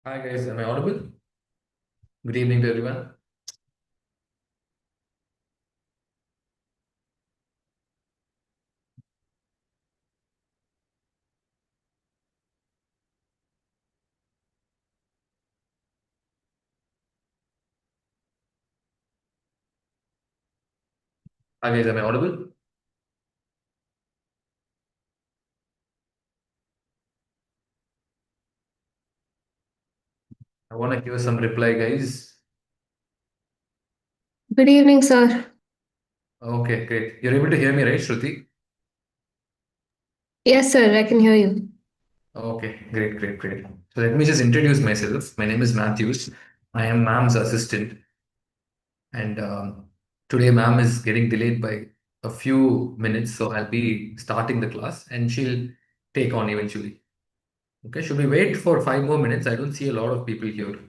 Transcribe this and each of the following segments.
Hi guys, am I audible? Good evening to everyone. Hi guys, am I audible? I want to give some reply, guys. Good evening, sir. Okay, great. You're able to hear me, right, Shruti? Yes, sir, I can hear you. Okay, great, great, great. So let me just introduce myself. My name is Matthews. I am ma'am's assistant, and today ma'am is getting delayed by a few minutes, so I'll be starting the class, and she'll take on eventually. Okay, should we wait for 5 more minutes? I don't see a lot of people here.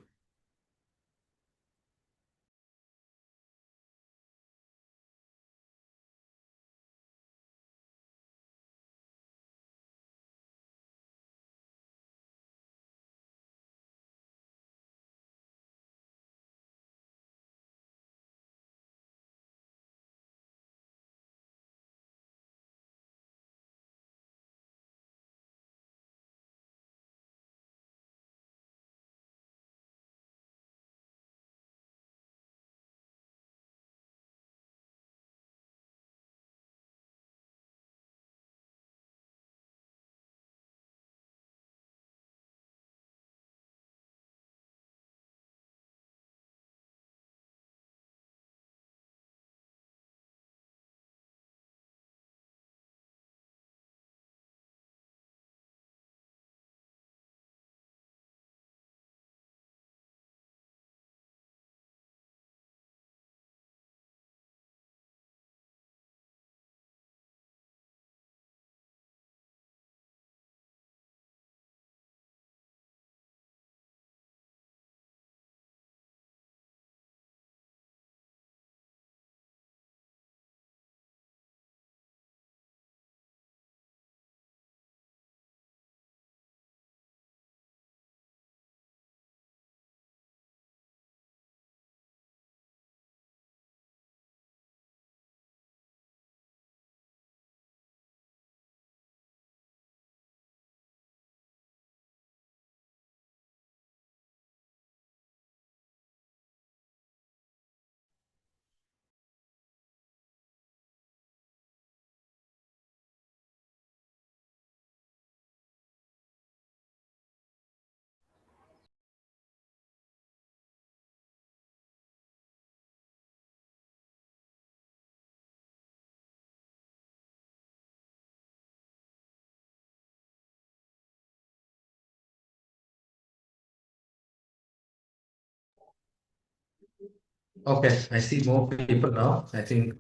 Okay, I see more people now. I think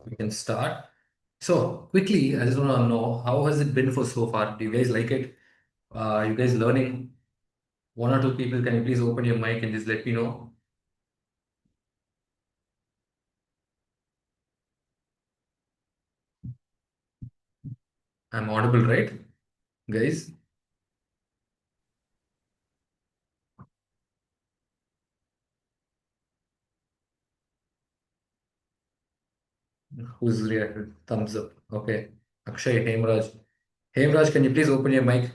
we can start. So quickly, I just want to know how has it been for so far? Do you guys like it? You guys learning? One or two people, can you please open your mic and just let me know? I'm audible, right, guys? Who's reacted? Thumbs up. Okay. Akshay, Hemraj. Hemraj, can you please open your mic?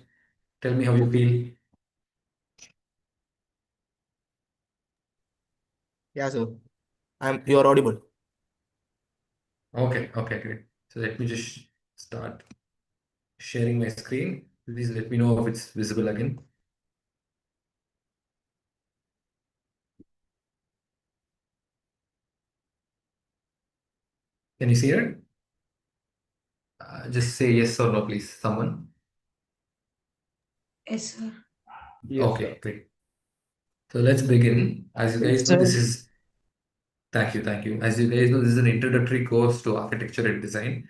Tell me how you feel. Yeah, sir. You're audible. Okay, okay, great. So let me just start sharing my screen. Please let me know if it's visible again. Can you see it? Just say yes or no, please. Someone. Yes, sir. Yes, sir. Okay, great. So let's begin. As you Yes, guys know, sir. this is thank you, thank you. As you guys know, this is an introductory course to architecture and design,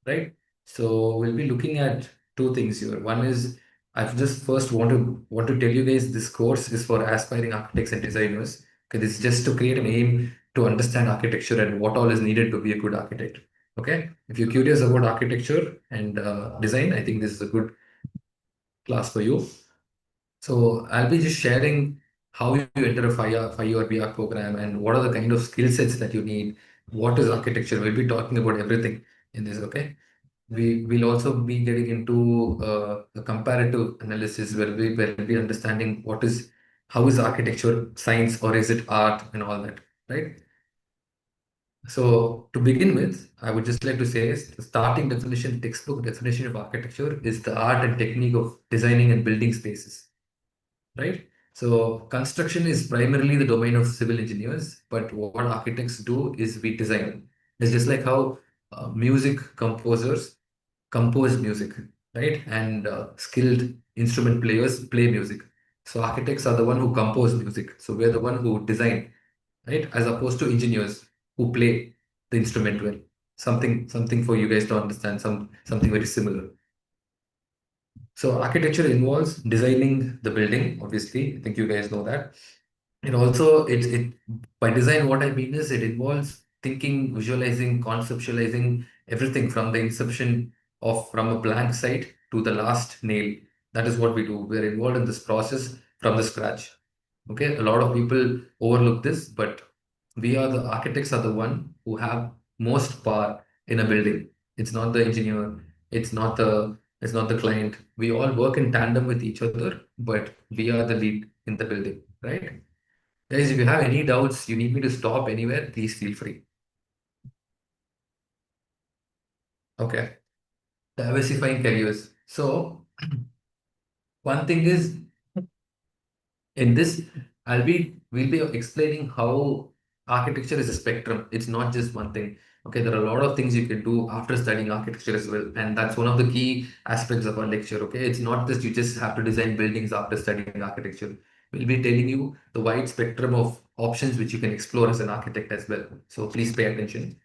right? So we'll be looking at two things here. One is I've just first want to tell you guys this course is for aspiring architects and designers because it's just to create an aim to understand architecture and what all is needed to be a good architect. Okay, if you're curious about architecture and design, I think this is a good class for you. So I'll be just sharing how you enter a 5-year VR program and what are the kind of skill sets that you need. What is architecture? We'll be talking about everything in this, okay? We will also be getting into a comparative analysis where we will be understanding how is architecture science or is it art and all that, right? So to begin with, I would just like to say the starting definition, textbook definition of architecture is the art and technique of designing and building spaces, right? So construction is primarily the domain of civil engineers, but what architects do is we design. It's just like how music composers compose music, right? And skilled instrument players play music. So architects are the one who compose music. So we're the one who design, right? As opposed to engineers who play the instrument well. Something for you guys to understand, something very similar. So architecture involves designing the building, obviously. I think you guys know that. And also it by design, what I mean is it involves thinking, visualizing, conceptualizing everything from the inception of from a blank site to the last nail. That is what we do. We're involved in this process from the scratch. Okay, a lot of people overlook this, but the architects are the one who have most power in a building. It's not the engineer, it's not the client. We all work in tandem with each other, but we are the lead in the building, right? Guys, if you have any doubts, you need me to stop anywhere, please feel free. Okay. Diversifying careers. So one thing is in this, we'll be explaining how architecture is a spectrum. It's not just one thing. Okay, there are a lot of things you can do after studying architecture as well. And that's one of the key aspects of our lecture. Okay, it's not just you just have to design buildings after studying architecture. We'll be telling you the wide spectrum of options which you can explore as an architect as well. So please pay attention.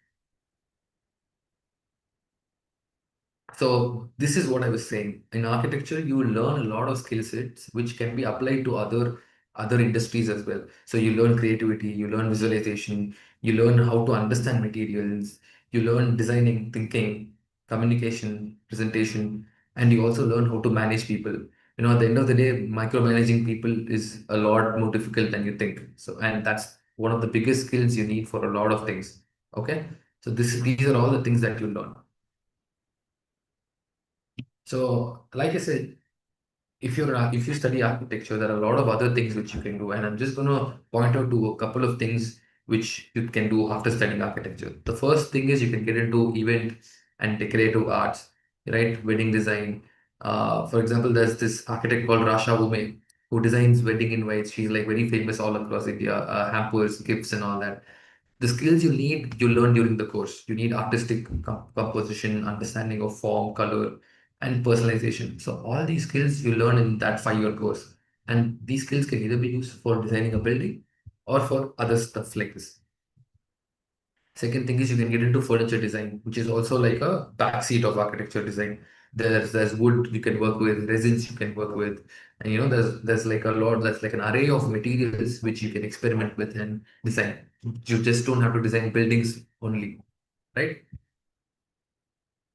So this is what I was saying. In architecture, you will learn a lot of skill sets which can be applied to other industries as well. So you learn creativity, you learn visualization, you learn how to understand materials, you learn designing, thinking, communication, presentation, and you also learn how to manage people. You know, at the end of the day, micromanaging people is a lot more difficult than you think. So, and that's one of the biggest skills you need for a lot of things. Okay. So these are all the things that you learn. So, like I said, if you study architecture, there are a lot of other things which you can do, and I'm just gonna point out to a couple of things which you can do after studying architecture. The first thing is you can get into event and decorative arts, right? Wedding design. For example, there's this architect called Rasha Ume who designs wedding invites. She's like very famous all across India, hampers, gifts, and all that. The skills you need, you learn during the course. You need artistic composition, understanding of form, color, and personalization. So all these skills you learn in that 5-year course. And these skills can either be used for designing a building or for other stuff like this. Second thing is you can get into furniture design, which is also like a backseat of architecture design. There's wood you can work with, resins you can work with, and there's like there's like an array of materials which you can experiment with and design. You just don't have to design buildings only, right?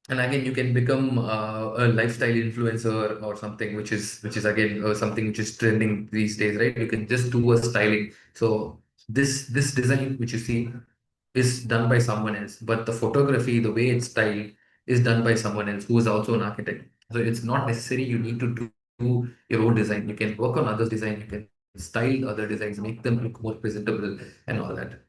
And again, you can become a lifestyle influencer or something, which is again something which is trending these days, right? You can just do a styling. So this design which you see is done by someone else, but the photography, the way it's styled, is done by someone else who is also an architect. So it's not necessary you need to do your own design. You can work on others' design. You can style other designs, make them look more presentable, and all that.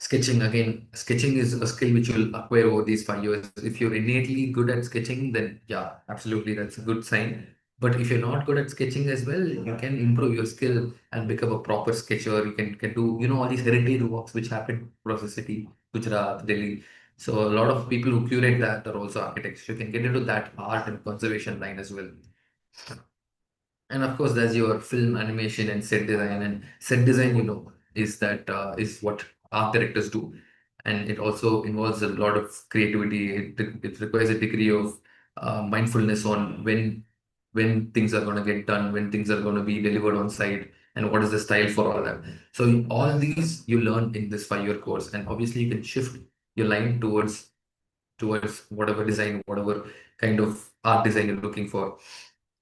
Sketching, again, sketching is a skill which you'll acquire over these 5 years. If you're innately good at sketching, then yeah, absolutely, that's a good sign. But if you're not good at sketching as well, you can improve your skill and become a proper sketcher. You can do, all these heritage walks which happen across the city, Gujarat, Delhi. So a lot of people who curate that are also architects. You can get into that art and conservation line as well. And of course, there's your film animation and set design. And set design, is what art directors do. And it also involves a lot of creativity. It requires a degree of mindfulness on when things are going to get done, when things are going to be delivered on site, and what is the style for all that. So all these you learn in this 5-year course, and obviously you can shift your line towards whatever design, whatever kind of art design you're looking for.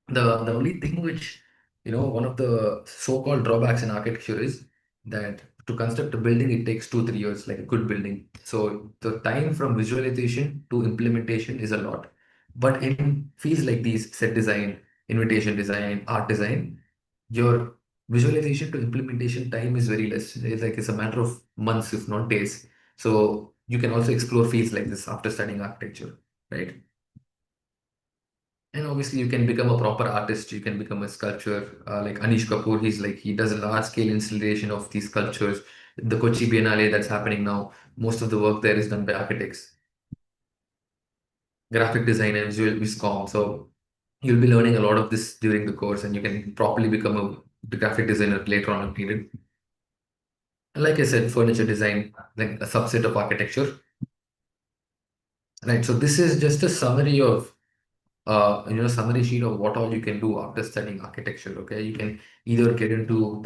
The only thing which, one of the so-called drawbacks in architecture is that to construct a building, it takes 2, 3 years, like a good building. So the time from visualization to implementation is a lot. But in fields like these, set design, invitation design, art design, your visualization to implementation time is very less. It's a matter of months, if not days. So you can also explore fields like this after studying architecture, right? And obviously, you can become a proper artist. You can become a sculptor, like Anish Kapoor. He does a large scale installation of these sculptures. The Kochi Biennale that's happening now, most of the work there is done by architects, graphic design, and visual viscom. So you'll be learning a lot of this during the course, and you can properly become a graphic designer later on in period. And like I said, furniture design, like a subset of architecture, right? So this is just a summary of summary sheet of what all you can do after studying architecture. Okay, you can either get into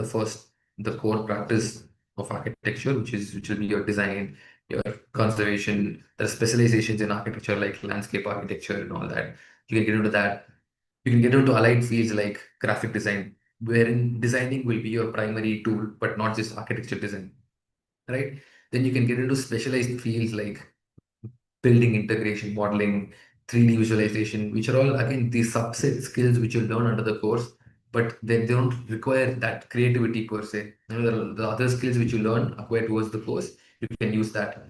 the core practice of architecture, which will be your design, your conservation. There are specializations in architecture like landscape architecture and all that. You can get into that. You can get into allied fields like graphic design, wherein designing will be your primary tool, but not just architecture design, right? Then you can get into specialized fields like building integration, modeling, 3D visualization, which are all again these subset skills which you learn under the course, but they don't require that creativity per se. The other skills which you learn acquire towards the course, you can use that.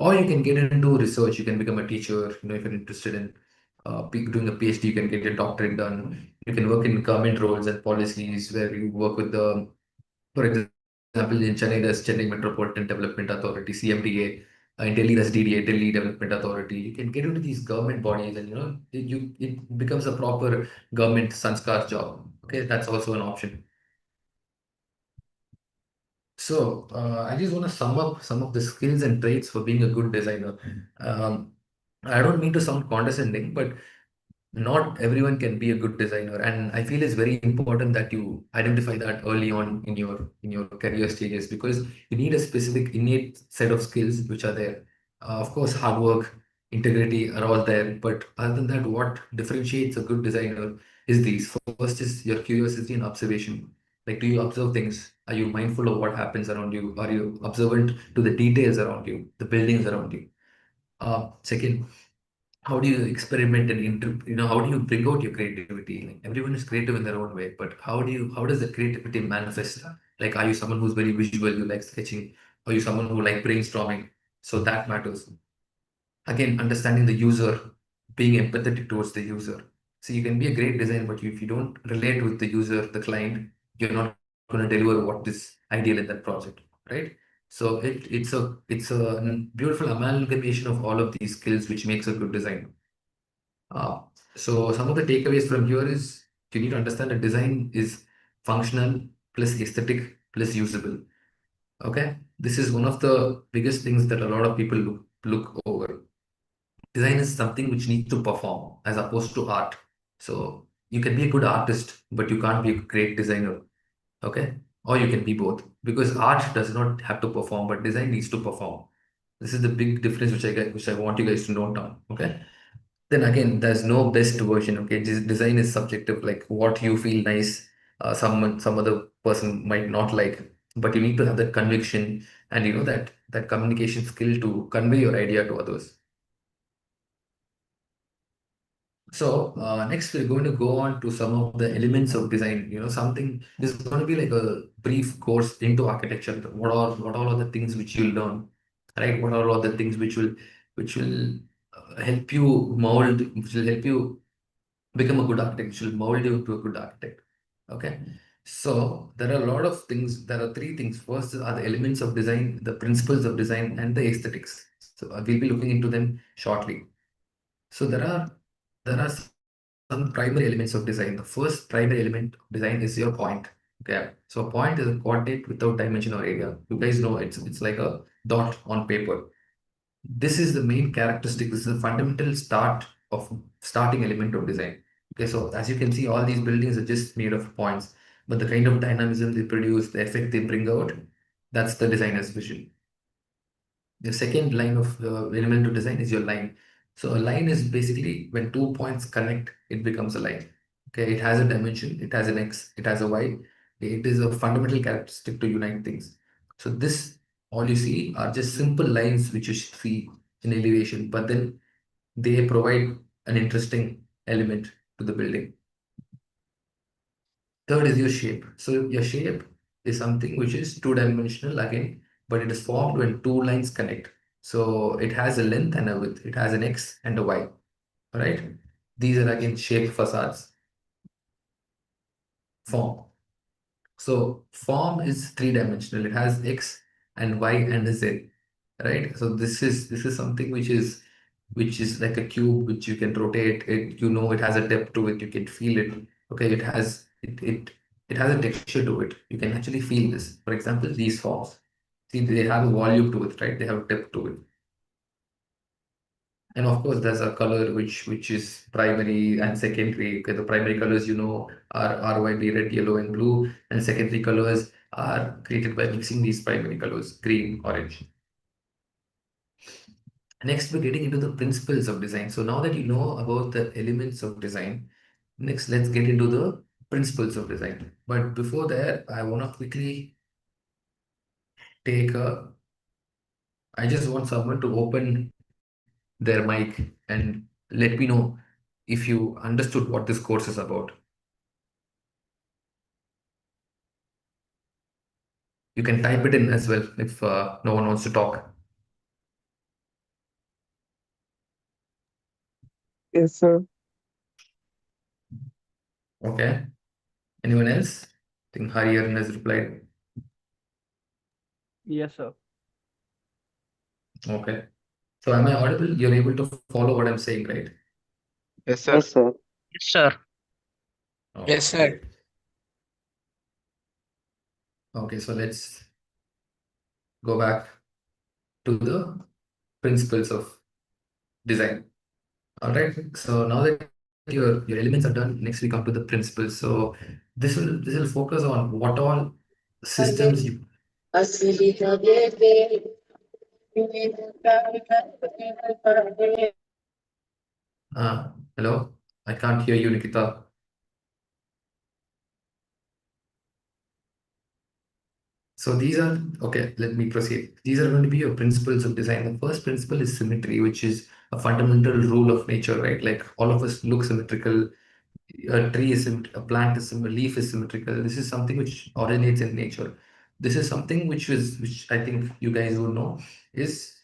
Or you can get into research, you can become a teacher, if you're interested in doing a PhD, you can get your doctorate done. You can work in government roles and policies where you work with for example, in Chennai, there's Chennai Metropolitan Development Authority, CMDA. In Delhi, there's DDA, Delhi Development Authority. You can get into these government bodies, and it becomes a proper government sanskar job. Okay, that's also an option. So I just want to sum up some of the skills and traits for being a good designer. Um, I don't mean to sound condescending, but not everyone can be a good designer, and I feel it's very important that you identify that early on in your career stages, because you need a specific innate set of skills which are there. Of course, hard work, integrity are all there, but other than that, what differentiates a good designer is these. First is your curiosity and observation. Like, do you observe things? Are you mindful of what happens around you? Are you observant to the details around you, the buildings around you? Second, how do you experiment and how do you bring out your creativity? Like, everyone is creative in their own way, but how does the creativity manifest? Like, are you someone who's very visual, you like sketching? Are you someone who like brainstorming? So that matters. Again, understanding the user, being empathetic towards the user. So you can be a great designer, but if you don't relate with the user, the client, you're not going to deliver what is ideal in that project, right? So it's a beautiful amalgamation of all of these skills which makes a good design. uh, so some of the takeaways from here is you need to understand that design is functional plus aesthetic plus usable. Okay, this is one of the biggest things that a lot of people look over. Design is something which needs to perform as opposed to art. So you can be a good artist, but you can't be a great designer. Okay, or you can be both, because art does not have to perform, but design needs to perform. This is the big difference which I want you guys to note down. Okay. Then again, there's no best version. Okay, design is subjective. Like, what you feel nice, some other person might not like, but you need to have that conviction, and that communication skill to convey your idea to others. So next we're going to go on to some of the elements of design. Something is going to be like a brief course into architecture. What all are the things which you'll learn, right? What are all the things which will help you mold, which will help you become a good architect, which will mold you into a good architect. Okay. So there are a lot of things. There are three things. First are the elements of design, the principles of design, and the aesthetics. So we'll be looking into them shortly. So there are some primary elements of design. The first primary element of design is your point. Okay. So a point is a coordinate without dimension or area. You guys know it's like a dot on paper. This is the main characteristic. This is the fundamental starting element of design. Okay, so as you can see, all these buildings are just made of points, but the kind of dynamism they produce, the effect they bring out, that's the designer's vision. The second line of element of design is your line. So a line is basically when two points connect, it becomes a line. Okay, it has a dimension, it has an X, it has a Y. It is a fundamental characteristic to unite things. So this, all you see are just simple lines which you see in elevation, but then they provide an interesting element to the building. Third is your shape. So your shape is something which is two-dimensional again, but it is formed when two lines connect. So it has a length and a width. It has an X and a Y. All right. These are again shape facades. Form. So form is three-dimensional. It has X and Y and a Z. Right. So this is something which is like a cube which you can rotate. It has a depth to it. You can feel it. Okay. It has a texture to it. You can actually feel this. For example, these forms. See, they have a volume to it, right? They have depth to it. And of course, there's a color which is primary and secondary. Okay, the primary colors are RYB, red, yellow, and blue, and secondary colors are created by mixing these primary colors, green, orange. Next, we're getting into the principles of design. So now that you know about the elements of design, next let's get into the principles of design. But before that, I want to quickly take a. I just want someone to open their mic and let me know if you understood what this course is about. You can type it in as well if no one wants to talk. Yes, sir. Okay. Anyone else? I think Hariharan has replied. Yes, sir. Okay. So am I audible? You're able to follow what I'm saying, right? Yes, sir. Yes, sir. Yes, sir. Oh, Yes, sir. great. Okay, so let's go back to the principles of design. All right. So now that your elements are done, next we come to the principles. So this will focus on what all systems you. Hello, I can't hear you, Nikita. So these are okay. Let me proceed. These are going to be your principles of design. The first principle is symmetry, which is a fundamental rule of nature, right? Like all of us look symmetrical. A tree is a plant is a leaf is symmetrical. This is something which originates in nature. This is something which I think you guys would know is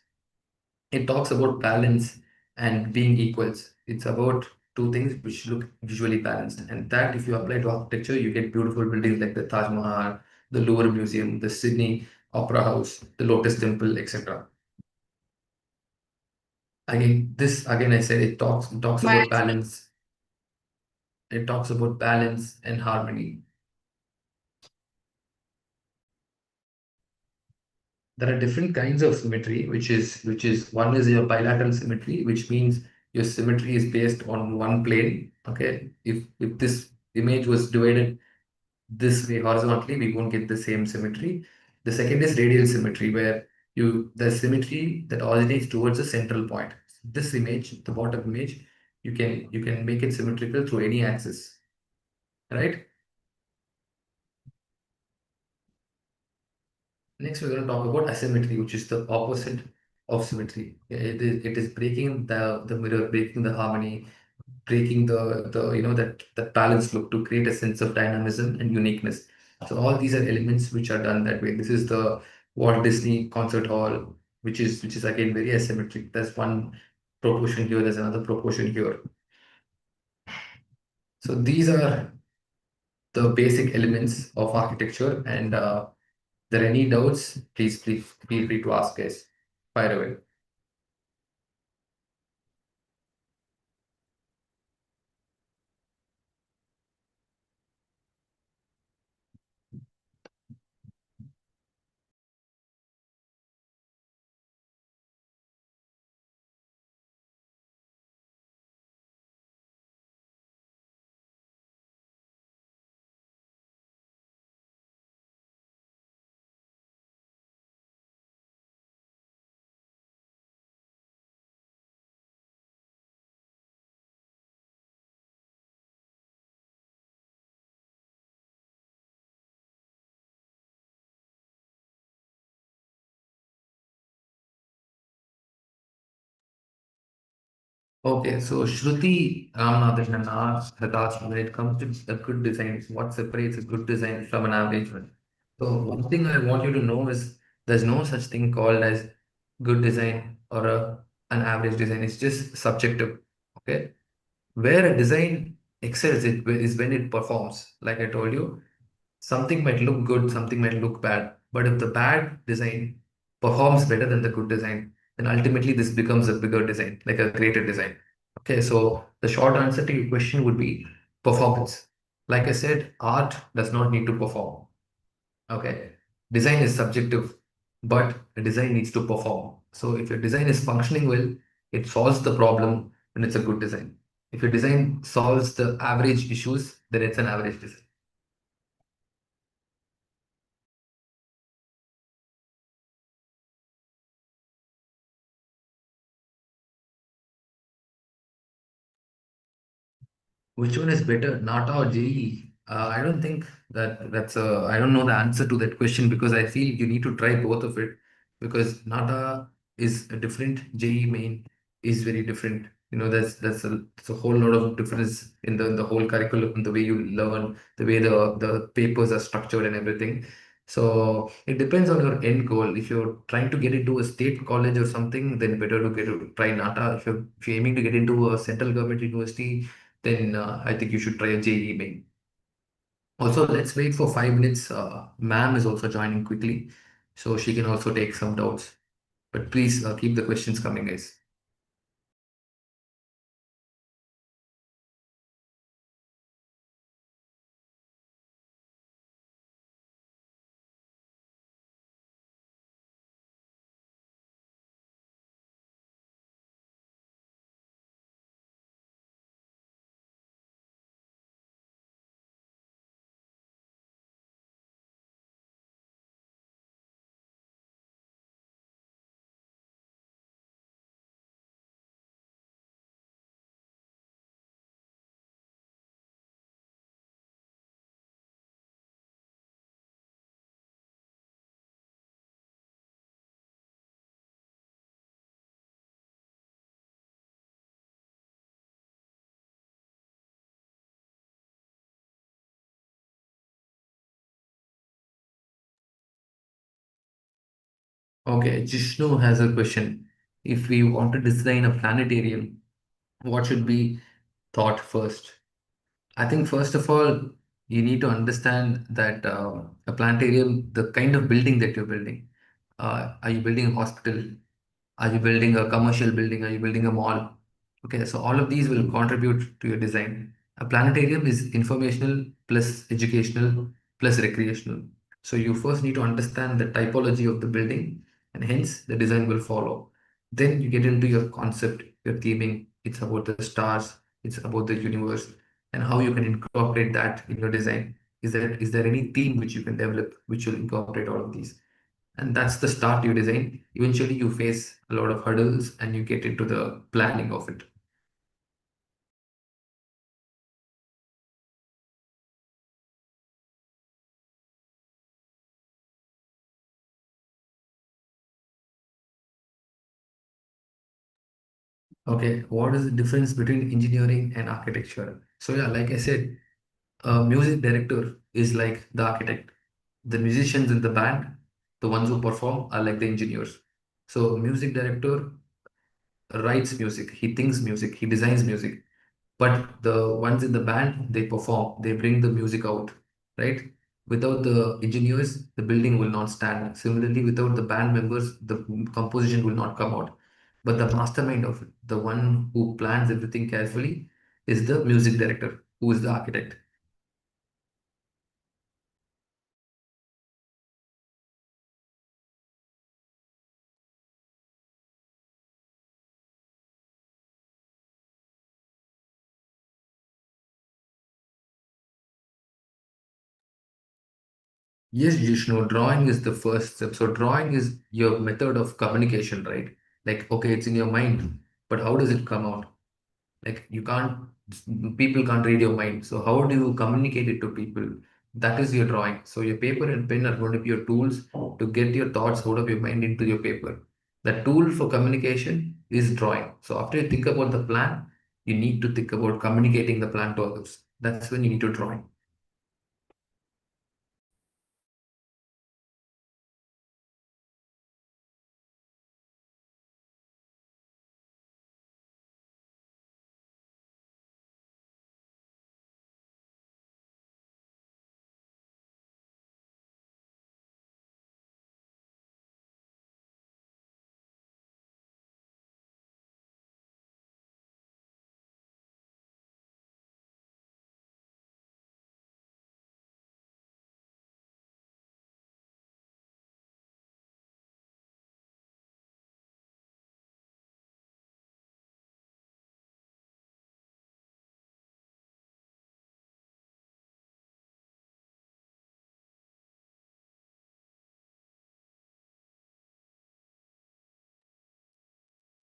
it talks about balance and being equals. It's about two things which look visually balanced, and that if you apply to architecture, you get beautiful buildings like the Taj Mahal, the Louvre Museum, the Sydney Opera House, the Lotus Temple, etc. Again, I said it talks about balance. It talks about balance and harmony. There are different kinds of symmetry, which is one is your bilateral symmetry, which means your symmetry is based on one plane. Okay, if this image was divided this way horizontally, we won't get the same symmetry. The second is radial symmetry, where the symmetry that originates towards a central point. This image, the bottom image, you can make it symmetrical through any axis, right? Next, we're going to talk about asymmetry, which is the opposite of symmetry. It is breaking the mirror, breaking the harmony, breaking that balanced look to create a sense of dynamism and uniqueness. So all these are elements which are done that way. This is the Walt Disney Concert Hall, which is again very asymmetric. There's one proportion here, there's another proportion here. So these are the basic elements of architecture, and there are any doubts, please feel free to ask us. Fire away. Okay, so Shruti Ramanathan had asked when it comes to a good design, what separates a good design from an average one? So one thing I want you to know is there's no such thing called as good design or an average design. It's just subjective. Okay, where a design excels it is when it performs. Like I told you, something might look good, something might look bad. But if the bad design performs better than the good design, then ultimately this becomes a bigger design, like a greater design. Okay, so the short answer to your question would be performance. Like I said, art does not need to perform. Okay, design is subjective, but a design needs to perform. So if your design is functioning well, it solves the problem, then it's a good design. If your design solves the average issues, then it's an average design. Which one is better, NATA or JEE? I don't think I don't know the answer to that question because I feel you need to try both of it because NATA is a different, JEE main is very different. You know, that's a whole lot of difference in the whole curriculum, the way you learn, the way the papers are structured and everything. So it depends on your end goal. If you're trying to get into a state college or something, then better to try NATA. If you're aiming to get into a central government university, then I think you should try a JEE main. Also, let's wait for 5 minutes. Ma'am is also joining quickly, so she can also take some doubts. But please keep the questions coming, guys. Okay, Jishnu has a question. If we want to design a planetarium, what should be thought first? I think first of all, you need to understand that a planetarium, the kind of building that you're building. Are you building a hospital? Are you building a commercial building? Are you building a mall? Okay, so all of these will contribute to your design. A planetarium is informational plus educational plus recreational. So you first need to understand the typology of the building and hence the design will follow. Then you get into your concept, your theming. It's about the stars, it's about the universe, and how you can incorporate that in your design. Is there any theme which you can develop which will incorporate all of these? And that's the start you design. Eventually you face a lot of hurdles and you get into the planning of it. Okay, what is the difference between engineering and architecture? So yeah, like I said, a music director is like the architect. The musicians in the band, the ones who perform, are like the engineers. So music director writes music, he thinks music, he designs music. But the ones in the band, they perform, they bring the music out, right? Without the engineers, the building will not stand. Similarly, without the band members, the composition will not come out. But the mastermind of it, the one who plans everything carefully, is the music director, who is the architect. Yes, Jishnu, drawing is the first step. So drawing is your method of communication, right? Like, okay, it's in your mind, but how does it come out? Like you can't, people can't read your mind. So how do you communicate it to people? That is your drawing. So your paper and pen are going to be your tools to get your thoughts out of your mind into your paper. The tool for communication is drawing. So after you think about the plan, you need to think about communicating the plan to others. That's when you need to drawing.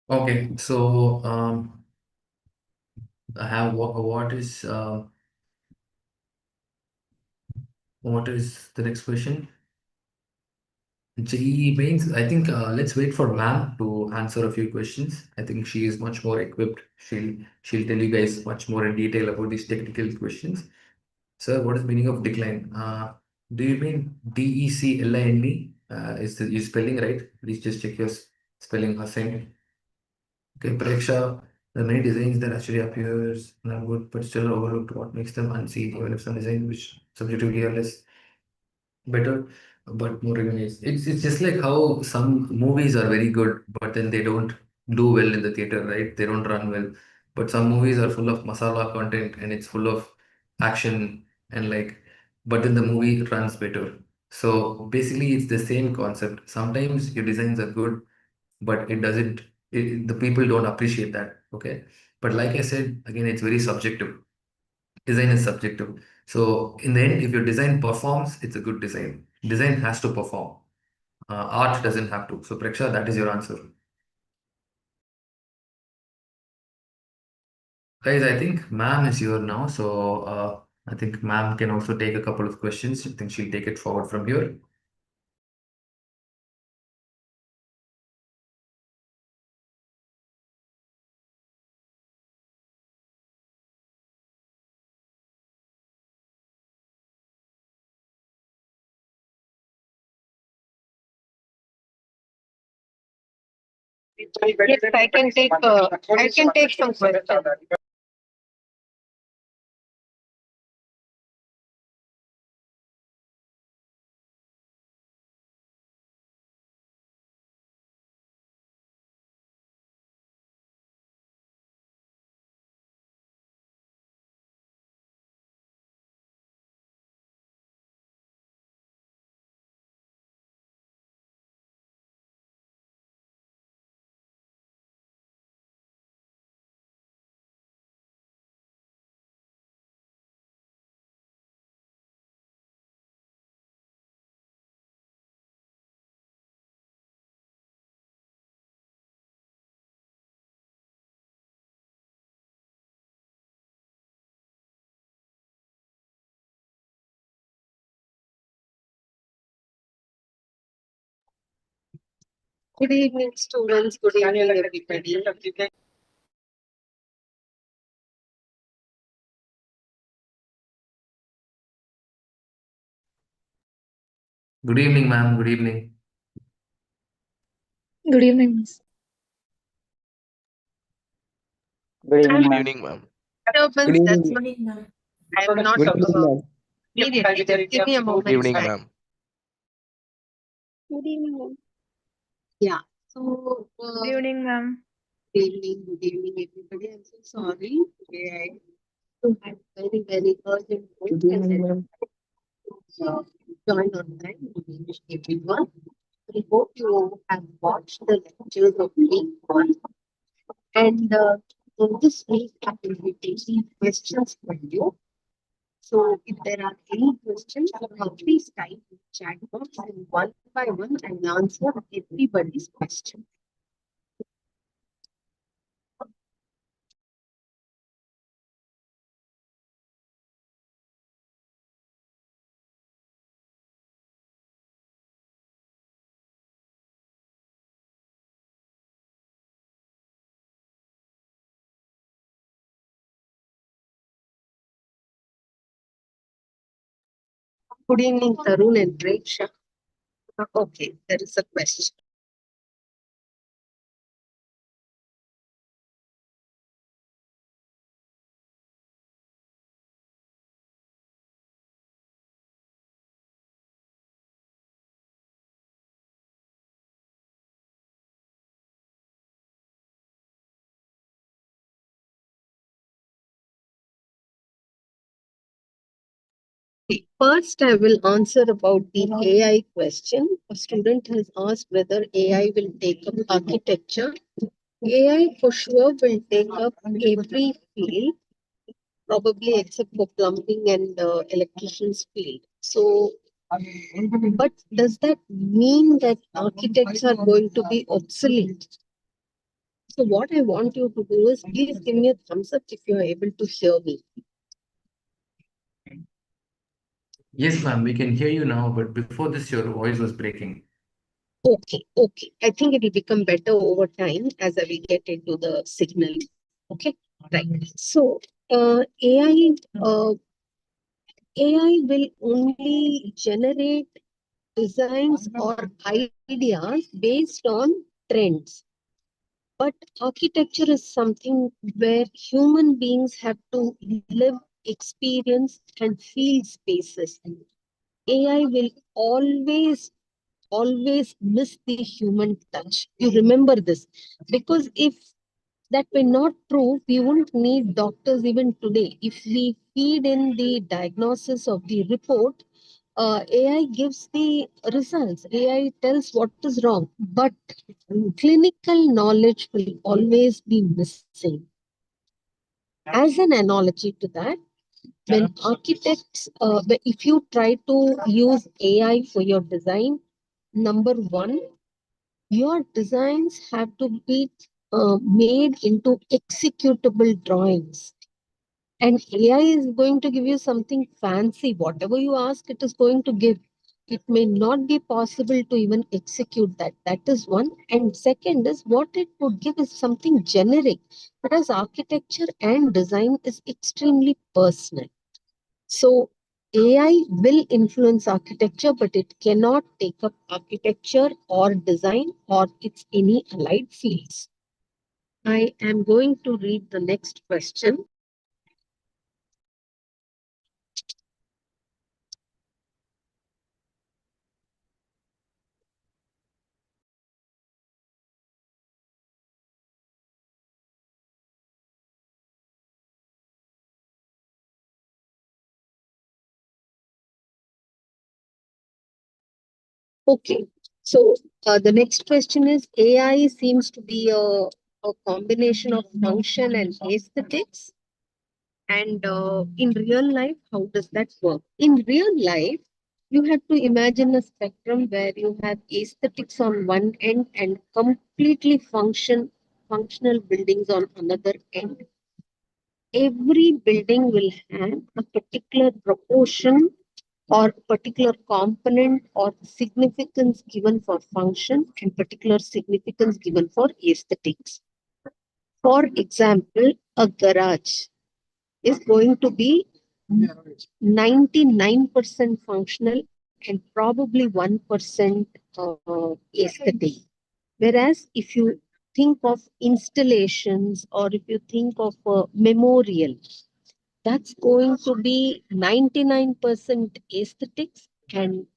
Okay, so I have what is the next question? JEE mains. I think let's wait for ma'am to answer a few questions. I think she is much more equipped. She'll tell you guys much more in detail about these technical questions. Sir, what is the meaning of decline? Do you mean DECLINE? Is you spelling right? Please just check your spelling, Hussein. Okay, Preksha, the many designs that actually appears are good but still overlooked. What makes them unseen, even if some design which subjectively are less better but more recognized. It's just like how some movies are very good, but then they don't do well in the theater, right? They don't run well. But some movies are full of masala content and it's full of action and like, but then the movie runs better. So basically, it's the same concept. Sometimes your designs are good, but it doesn't. The people don't appreciate that. Okay, but like I said, again, it's very subjective. Design is subjective. So in the end, if your design performs, it's a good design. Design has to perform. Art doesn't have to. So Preksha, that is your answer. Guys, I think ma'am is here now. So I think ma'am can also take a couple of questions. I think she'll take it forward from here. Yes, I can take some questions. Good evening, students. Good evening, everybody. Good evening, ma'am. Good evening. Good evening, miss. Good evening, Good ma'am. Evening, ma'am. Disturbance, Good evening. that's why I am not Good evening, ma'am. immediately. Just give me a moment. Evening, ma'am. Good evening, ma'am. Yeah. So, Good evening, ma'am. good evening, everybody. I'm so sorry. Today I had very urgent work Good and evening, then ma'am. joined on time. Good evening, everyone. I hope you have watched the lectures of week one. And in this week, I will be taking questions from you. So if there are any questions, please type in chat box and one by one I will answer everybody's question. Good evening, Tarun and Preksha. Okay, there is a question. First, I will answer about the AI question. A student has asked whether AI will take up architecture. AI for sure will take up every field, probably except for plumbing and electrician's field. So, but does that mean that architects are going to be obsolete? So what I want you to do is please give me a thumbs up if you are able to hear me. Yes, ma'am, we can hear you now, but before this, your voice was breaking. Okay. I think it will become better over time as we get into the signal. Okay, right. So AI will only generate designs or ideas based on trends. But architecture is something where human beings have to live, experience, and feel spaces. AI will always miss the human touch. You remember this. Because if that were not true, we wouldn't need doctors even today. If we feed in the diagnosis of the report, AI gives the results. AI tells what is wrong, but clinical knowledge will always be missing. As an analogy to that, when architects, if you try to use AI for your design, number one, your designs have to be made into executable drawings. And AI is going to give you something fancy. Whatever you ask, it is going to give. It may not be possible to even execute that. That is one. And second is what it would give is something generic. Whereas architecture and design is extremely personal. So AI will influence architecture, but it cannot take up architecture or design or its any allied fields. I am going to read the next question. Okay, so the next question is AI seems to be a combination of function and aesthetics. And in real life, how does that work? In real life, you have to imagine a spectrum where you have aesthetics on one end and completely functional buildings on another end. Every building will have a particular proportion or particular component or significance given for function and particular significance given for aesthetics. For example, a garage is going to be 99% functional and probably 1% aesthetic. Whereas if you think of installations or if you think of a memorial, that's going to be 99% aesthetics and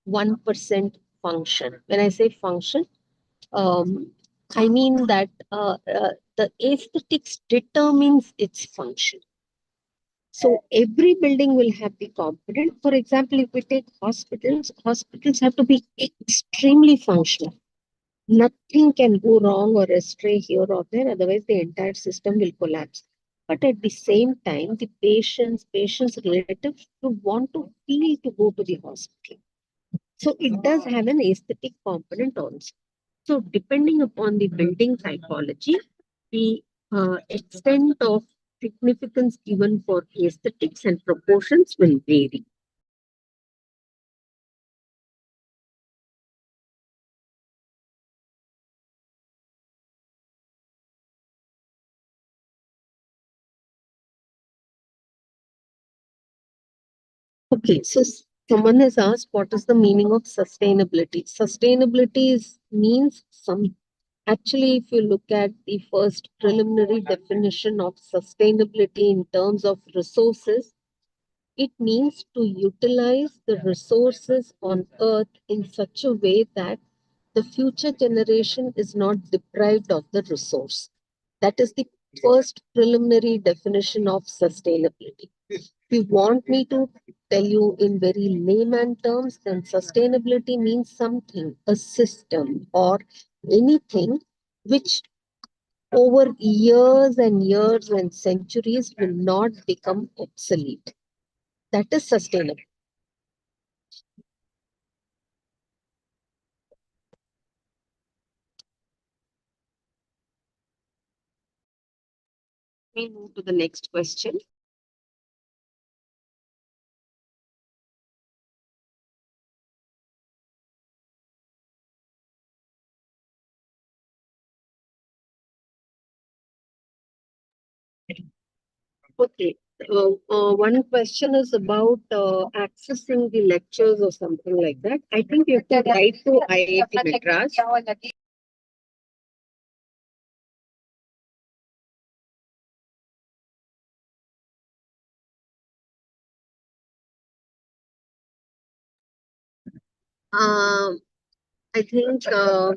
1% function. When I say function, I mean that the aesthetics determines its function. So every building will have the component. For example, if we take hospitals, hospitals have to be extremely functional. Nothing can go wrong or astray here or there, otherwise the entire system will collapse. But at the same time, the patients' relatives would want to feel to go to the hospital. So it does have an aesthetic component also. So depending upon the building typology, the extent of significance given for aesthetics and proportions will vary. Okay, so Someone has asked, what is the meaning of sustainability? Means some. Actually, if you look at the first preliminary definition of sustainability in terms of resources, it means to utilize the resources on earth in such a way that the future generation is not deprived of the resource. That is the first preliminary definition of sustainability. If you want me to tell you in very layman terms, then sustainability means something, a system or anything which over years and years and centuries will not become obsolete. That is sustainable. We move to the next question. Okay. One question is about accessing the lectures or something like that. I think you have to write to IIT Madras. I think uh,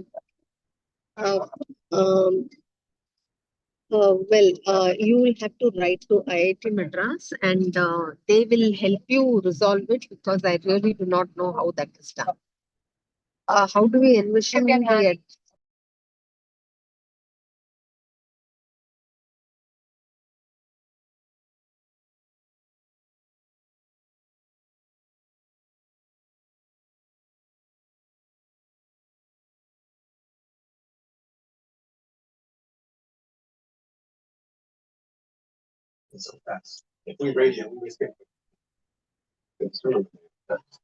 um, you will have to write to IIT Madras and they will help you resolve it because I really do not know how that is done. How do we envision the so fast. If we raise it, we skip it. It's really fast.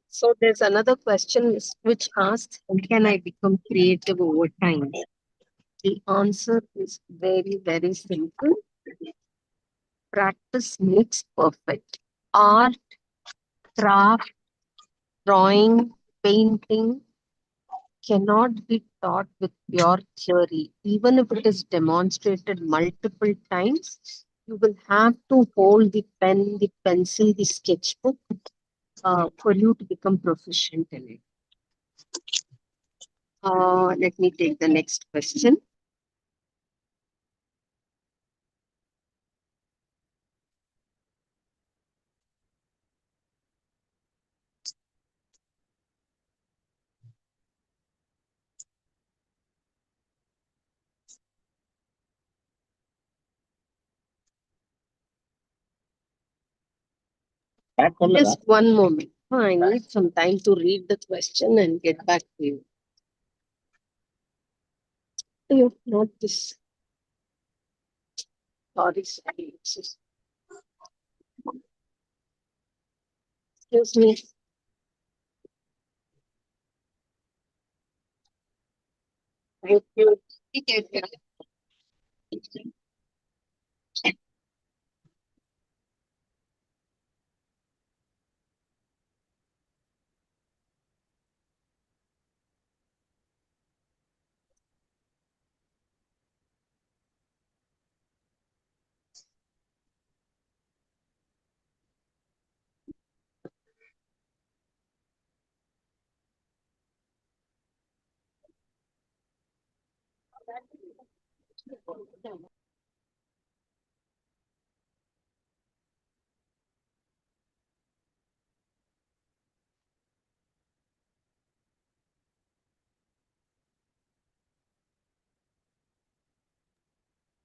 So there's another question which asks, how can I become creative over time? The answer is very, very simple. Practice makes perfect. Art, craft, drawing, painting cannot be taught with pure theory. Even if it is demonstrated multiple times, you will have to hold the pen, the pencil, the sketchbook for you to become proficient in it. Let me take the next question. Just one moment. I need some time to read the question and get back to you. Oh, not this. Sorry, sorry. Excuse me. Thank you.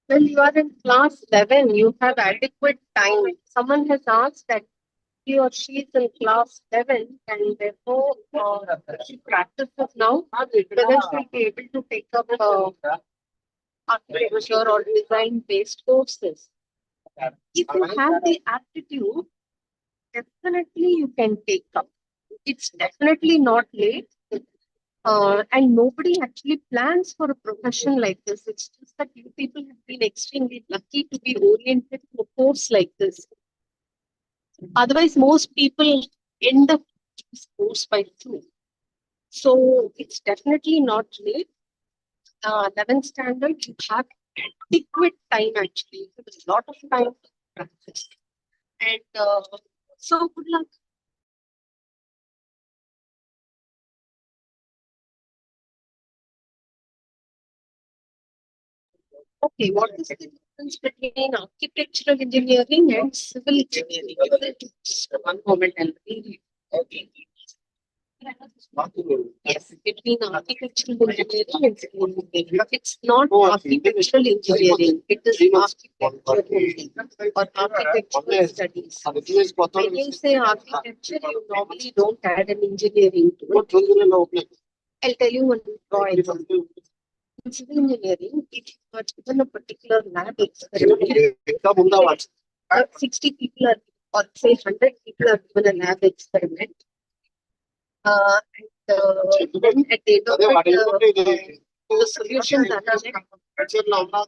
Well, you are in class 11. You have adequate time. Someone has asked that he or she is in class 11 and therefore she practices now, whether she'll be able to take up architecture or design based courses. If you have the aptitude, definitely you can take up. It's definitely not late. And nobody actually plans for a profession like this. It's just that you people have been extremely lucky to be oriented to a course like this. Otherwise, most people end up this course by two. So it's definitely not late. 11th standard, you have adequate time actually. There's a lot of time to practice. And so good luck. Okay, what is the difference between architectural engineering and civil engineering? Just one moment, I'll read it. Okay. Yes, between architectural engineering and civil engineering. It's not architectural engineering, it is architecture or architectural studies. When you say architecture, you normally don't add an engineering to it. I'll tell you one example. In civil engineering, if you are given a particular lab experiment, 60 people are, or say 100 people are given a lab experiment. Then at the end of it, the solutions are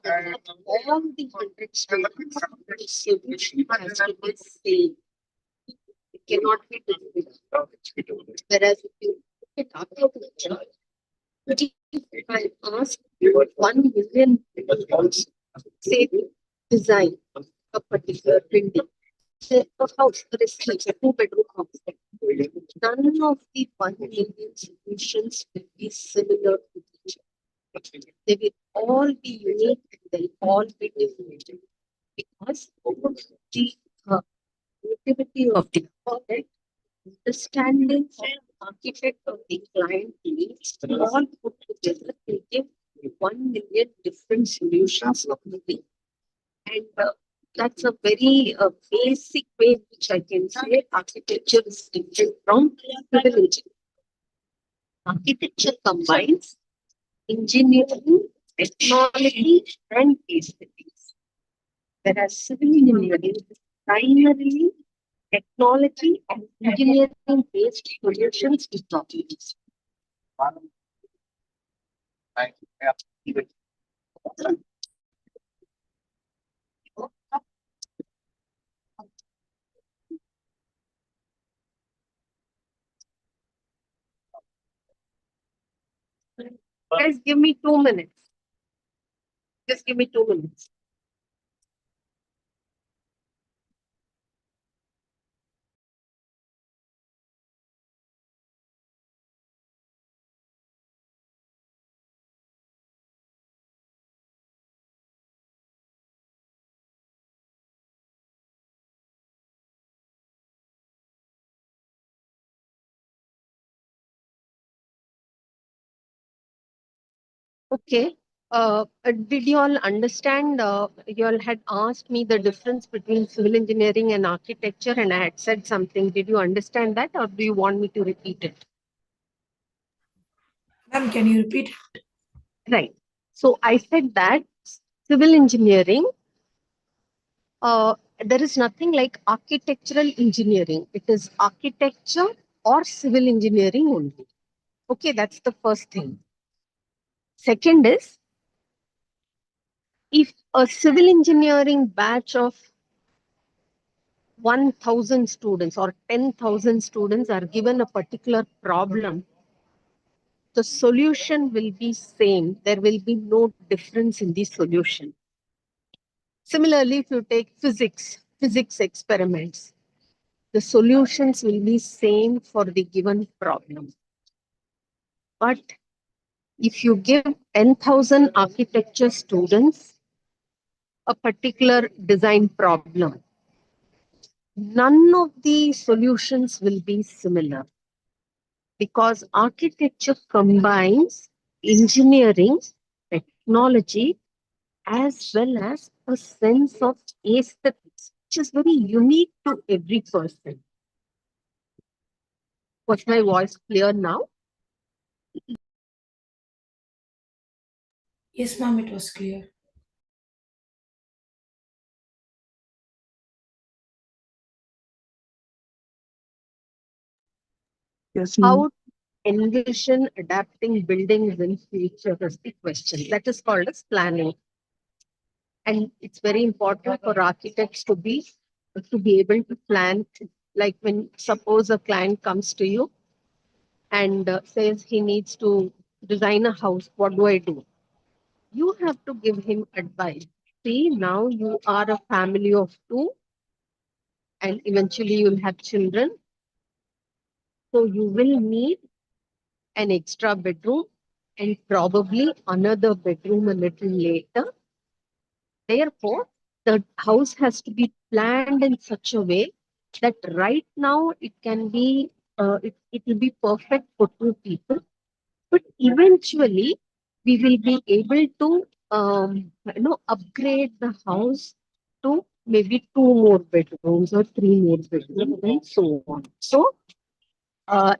there. All the 100 students, the solution has to be same. It cannot be different. Whereas if you look at architecture, if I ask 1 million people, say, design a particular building, say a house, for instance, a 2-bedroom house, none of the 1 million solutions will be similar to each other. They will all be unique and they'll all be different. Because the creativity of the project, understanding of the architect of the client needs, all put together will give 1 million different solutions of living. And that's a very basic way in which I can say architecture is different from civil engineering. Architecture combines engineering, technology, and aesthetics. Whereas civil engineering is primarily technology and engineering based solutions to problems. Guys, give me 2 minutes. Just give me 2 minutes. Okay. Did you all understand? You all had asked me the difference between civil engineering and architecture, and I had said something. Did you understand that, or do you want me to repeat it? Ma'am, can you repeat? Right. So I said that civil engineering, there is nothing like architectural engineering. It is architecture or civil engineering only. Okay, that's the first thing. Second is, if a civil engineering batch of 1,000 students or 10,000 students are given a particular problem, the solution will be same. There will be no difference in the solution. Similarly, if you take physics experiments, the solutions will be same for the given problem. But if you give 10,000 architecture students a particular design problem, none of the solutions will be similar because architecture combines engineering, technology, as well as a sense of aesthetics, which is very unique to every person. Was my voice clear now? Yes, ma'am, it was clear. Yes, How envision adapting buildings in futuristic question. That is called as planning. And it's very important for architects to be able to plan. Like when suppose a client comes to you and says he needs to design a house, what do I do? You have to give him advice. See, now you are a family of two, and eventually you'll have children. So you will need an extra bedroom and probably another bedroom a little later. Therefore, the house has to be planned in such a way that right now it can be, it will be perfect for two people, but eventually we will be able to, upgrade the house to maybe two more bedrooms or three more bedrooms and so on. So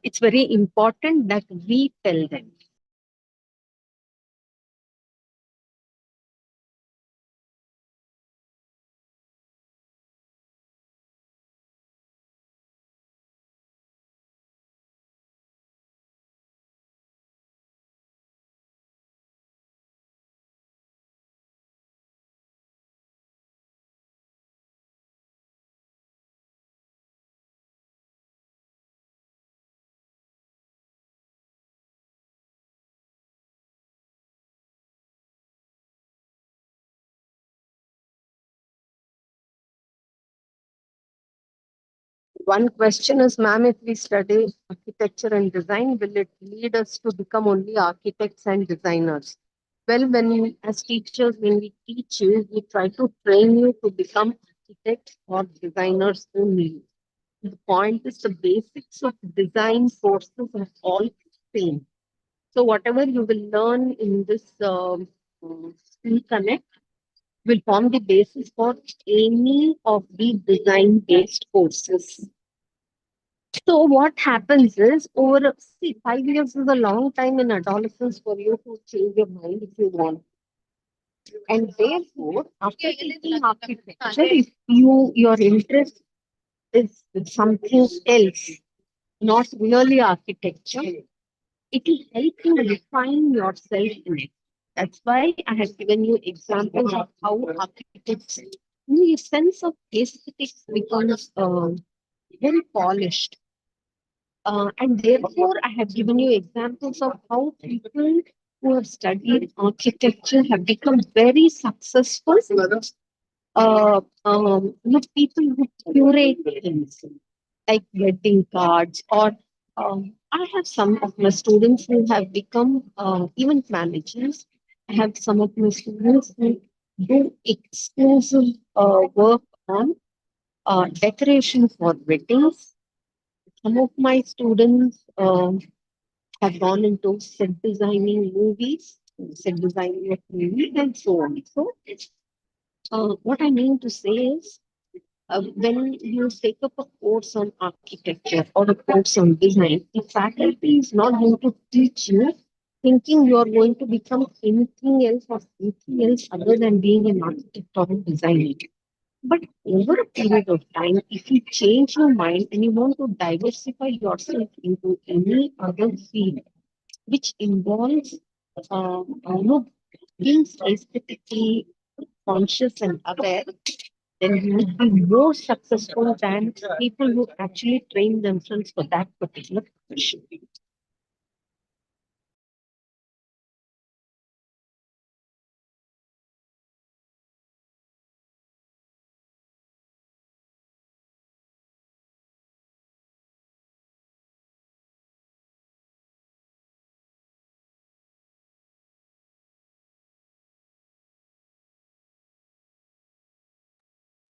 it's very important that we tell them. One question is, ma'am, if we study architecture and design, will it lead us to become only architects and designers? Well, as teachers, when we teach you, we try to train you to become architects or designers only. The point is the basics of design courses are all same. So whatever you will learn in this Skill Connect will form the basis for any of the design-based courses. So what happens is, over 5 years is a long time in adolescence for you to change your mind if you want. And therefore, after taking architecture, if your interest is something else, not really architecture, it will help you refine yourself in it. That's why I have given you examples of how architects, your sense of aesthetics becomes very polished. And therefore, I have given you examples of how people who have studied architecture have become very successful. People who curate things like wedding cards, or I have some of my students who have become event managers. I have some of my students who do exclusive work on decoration for weddings. Some of my students have gone into set designing movies, set designing of movies, and so on. So, what I mean to say is, when you take up a course on architecture or a course on design, the faculty is not going to teach you thinking you are going to become anything else or anything else other than being an architect or a designer. But over a period of time, if you change your mind and you want to diversify yourself into any other field, which involves, being aesthetically conscious and aware, then you will be more successful than people who actually train themselves for that particular profession.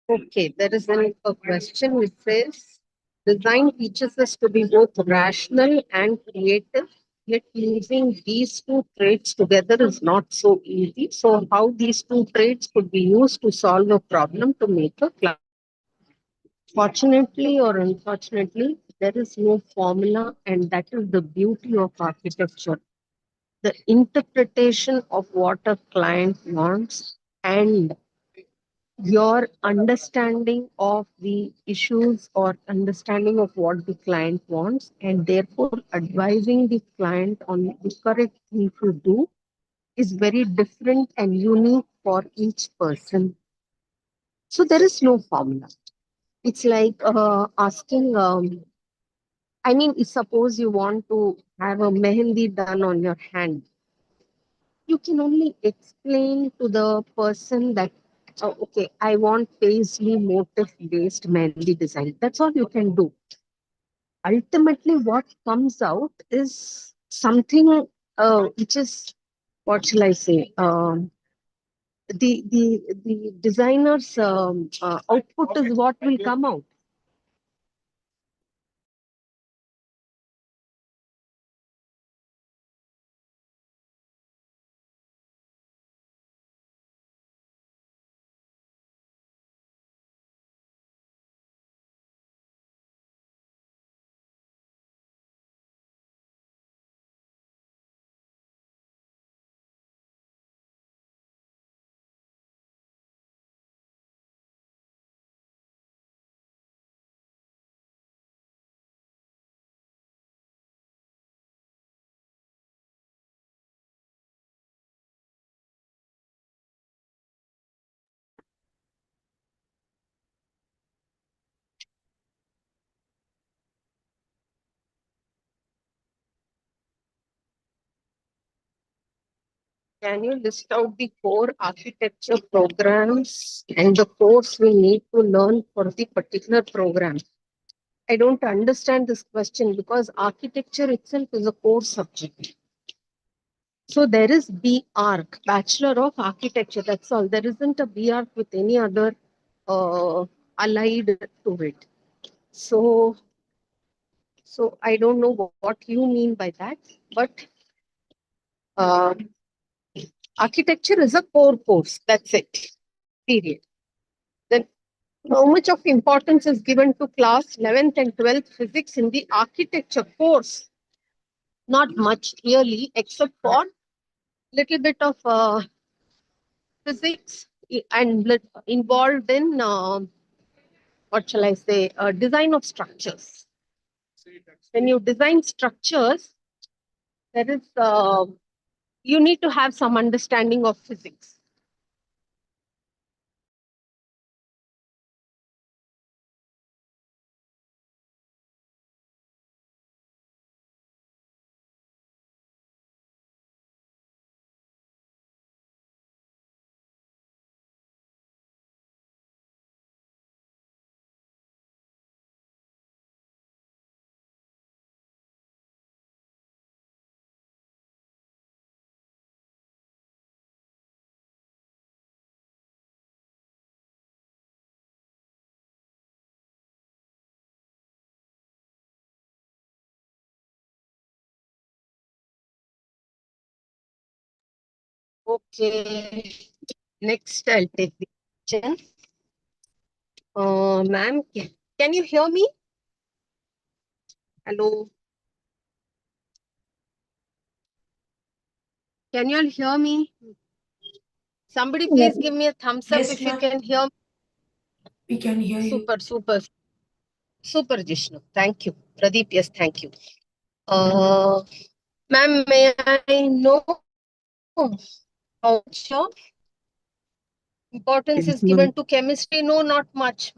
Okay, there is a question which says, design teaches us to be both rational and creative, yet using these two traits together is not so easy. So, how these two traits could be used to solve a problem to make a class? Fortunately or unfortunately, there is no formula, and that is the beauty of architecture. The interpretation of what a client wants and your understanding of the issues or understanding of what the client wants, and therefore advising the client on the correct thing to do is very different and unique for each person. So there is no formula. It's like asking, I mean, suppose you want to have a mehendi done on your hand. You can only explain to the person that, okay, I want paisley motif based mehendi design. That's all you can do. Ultimately, what comes out is something which is, what shall I say? The designer's output is what will come out. Can you list out the core architecture programs and the course we need to learn for the particular program? I don't understand this question because architecture itself is a core subject. So there is BArch, Bachelor of Architecture. That's all. There isn't a BArch with any other allied to it. So I don't know what you mean by that, but uh, architecture is a core course. That's it. Period. Then how much of importance is given to class 11th and 12th physics in the architecture course? Not much really, except for little bit of physics and involved in what shall I say, design of structures. When you design structures, there is you need to have some understanding of physics. Okay, next I'll take the question. Ma'am, can you hear me? Hello. Can you all hear me? Somebody please give me a thumbs up Yes, if you ma'am. can hear me. We can hear you. Super, super, super, Jishnu. Thank you. Pradeep, yes, thank you. Ma'am, may I know how much of importance is given to chemistry? No, not much.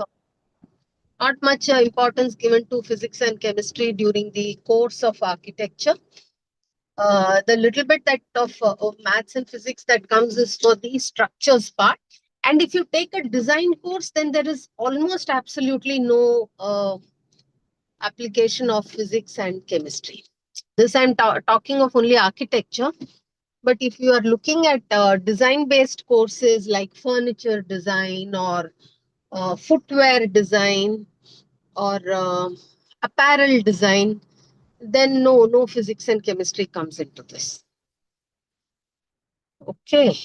Not much importance given to physics and chemistry during the course of architecture. The little bit that of maths and physics that comes is for the structures part. And if you take a design course, then there is almost absolutely no application of physics and chemistry. This I'm talking of only architecture. But if you are looking at design-based courses like furniture design or footwear design or apparel design, then no physics and chemistry comes into this. Okay.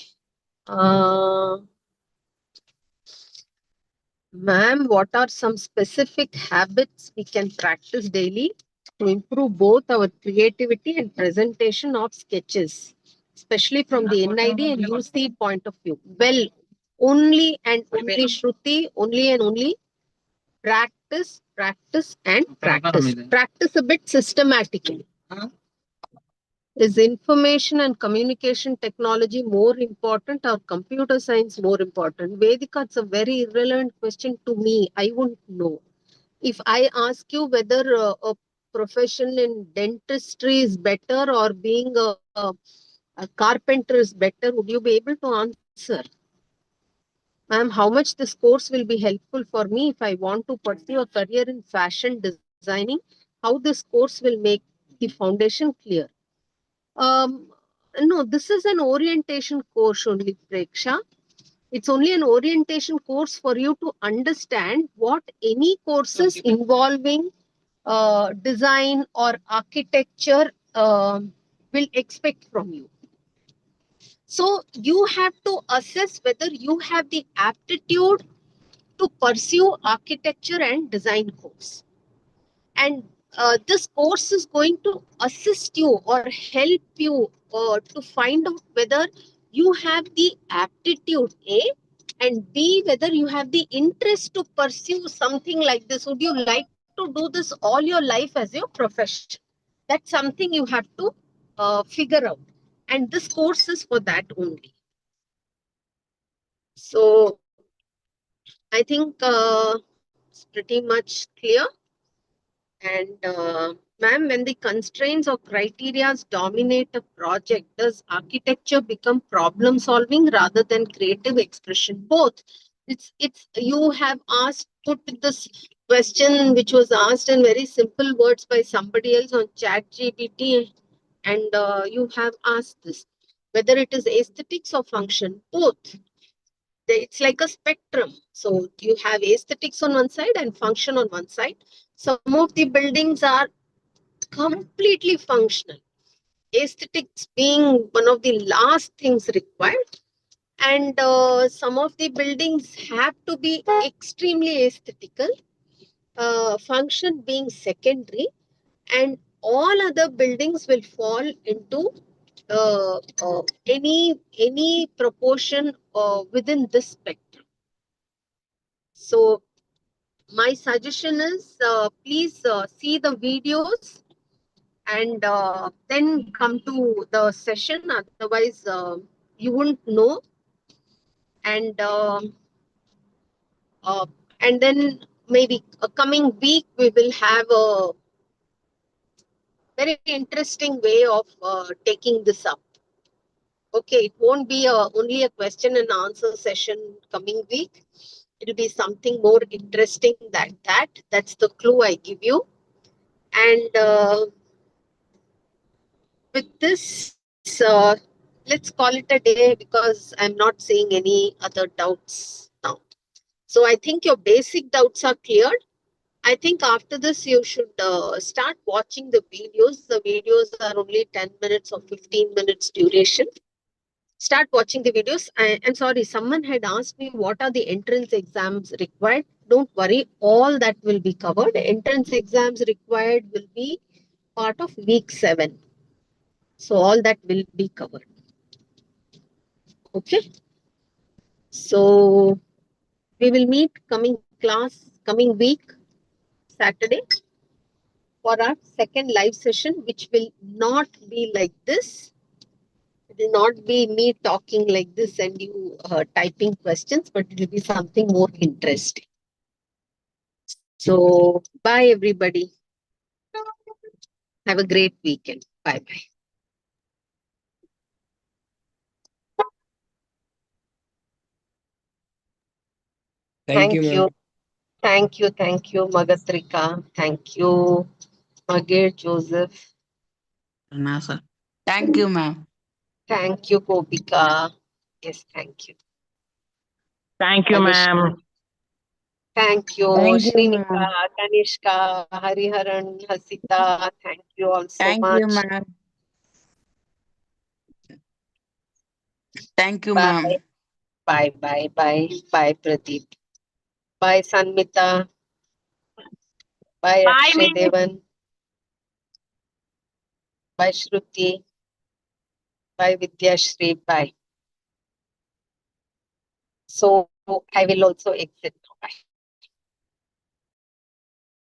Ma'am, what are some specific habits we can practice daily to improve both our creativity and presentation of sketches, especially from the NID and UC point of view? Well, only and only Shruti, only and only practice, practice and practice. Practice a bit systematically. Is information and communication technology more important or computer science more important? Vedika, it's a very irrelevant question to me. I wouldn't know. If I ask you whether a profession in dentistry is better or being a carpenter is better, would you be able to answer? Ma'am, how much this course will be helpful for me if I want to pursue a career in fashion designing? How this course will make the foundation clear? No, this is an orientation course only, Preksha. It's only an orientation course for you to understand what any courses involving design or architecture will expect from you. So you have to assess whether you have the aptitude to pursue architecture and design course. And this course is going to assist you or help you to find out whether you have the aptitude, A, and B, whether you have the interest to pursue something like this. Would you like to do this all your life as your profession? That's something you have to figure out. And this course is for that only. So I think it's pretty much clear. And ma'am, when the constraints or criteria dominate a project, does architecture become problem solving rather than creative expression? Both. It's you have asked put this question which was asked in very simple words by somebody else on ChatGPT, and you have asked this whether it is aesthetics or function. Both. It's like a spectrum. So you have aesthetics on one side and function on one side. Some of the buildings are completely functional. Aesthetics being one of the last things required. And some of the buildings have to be extremely aesthetical, function being secondary, and all other buildings will fall into any proportion within this spectrum. So my suggestion is please see the videos and then come to the session. Otherwise, you wouldn't know. And and then maybe a coming week we will have a very interesting way of taking this up. Okay, it won't be only a question and answer session coming week. It'll be something more interesting than that. That's the clue I give you. And with this, let's call it a day because I'm not seeing any other doubts now. So I think your basic doubts are cleared. I think after this, you should start watching the videos. The videos are only 10 minutes or 15 minutes duration. Start watching the videos. I'm sorry, someone had asked me what are the entrance exams required. Don't worry, all that will be covered. Entrance exams required will be part of week 7. So all that will be covered. Okay. So we will meet coming week, Saturday, for our second live session, which will not be like this. It will not be me talking like this and you typing questions, but it will be something more interesting. So bye, everybody. Have a great weekend. Bye-bye. Thank you, ma'am. Thank you, Magatrika. Thank you, Magir, Joseph. Sir. Thank you, ma'am. Thank you, Gopika. Yes, thank you. Thank you, ma'am. Thank you, Thank you, Shrinika, ma'am. Kanishka, Hariharan, Hasita. Thank you all so Thank much. you, ma'am. Thank you, Bye. ma'am. Bye, Pradeep. Bye, Sanmita. Bye, Bye, Akshay ma'am. Devan. Bye, Shruti. Bye, Vidyashri. Bye. So I will also exit.